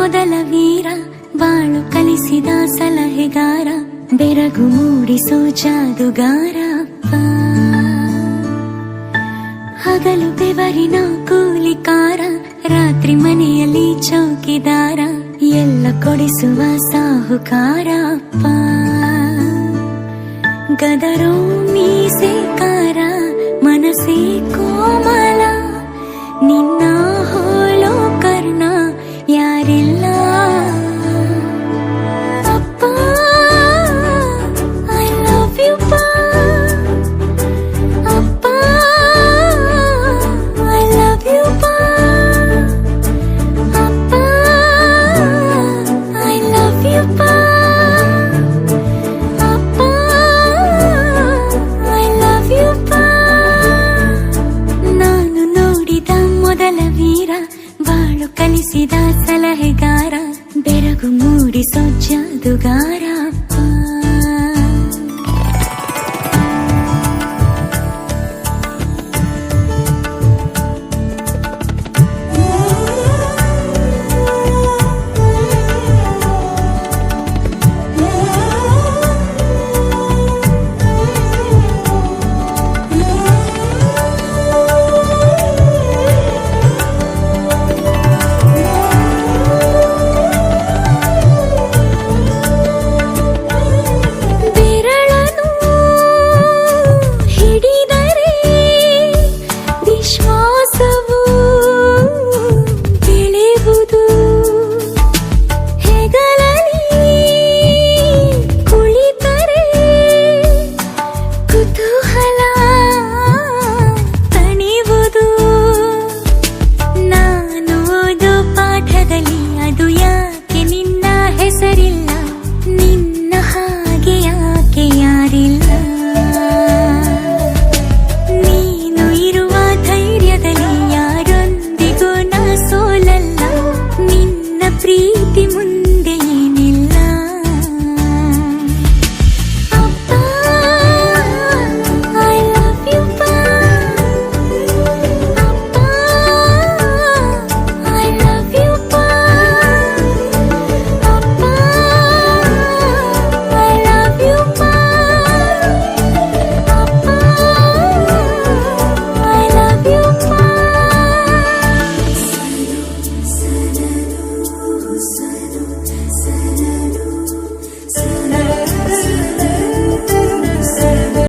ಮೊದಲ ವೀರ, ಬಾಳು ಕಲಿಸಿದ ಸಲಹೆಗಾರ, ಬೆರಗು ಮೂಡಿಸೋ ಜಾದುಗಾರ ಅಪ್ಪ. ಹಗಲು ಬೆವರಿನ ಕೂಲಿಕಾರ, ರಾತ್ರಿ ಮನೆಯಲ್ಲಿ ಚೌಕಿದಾರ, ಎಲ್ಲ ಕೊಡಿಸುವ ಸಾಹುಕಾರ ಅಪ್ಪ. ಗದರೋ ಮೀಸೆಕಾರ, ಮನಸ್ಸೇ ಕೋಮಲ, ನಿನ್ನ ಹೋಲೋ ಕರ್ಣ ಯಾರಿಲ್ಲ ಅಪ್ಪ. ಐ ಲವ್ ಯು ಪಾ ಅಪ್ಪ, ಐ ಲವ್ ಯು ಪಾ ಅಪ್ಪ, ಐ ಲವ್ ಯು ಪಾ ಅಪ್ಪ, ಐ ಲವ್ ಯು ಪಾ. ನಾನು ನೋಡಿದ ಮೊದಲ ವೀರ, ಬಾಳು ಕಲಿಸಿದ ಸಲಹೆಗಾರ, ಬೆರಗು ಮೂಡಿಸೋ ಜಾದುಗಾರ.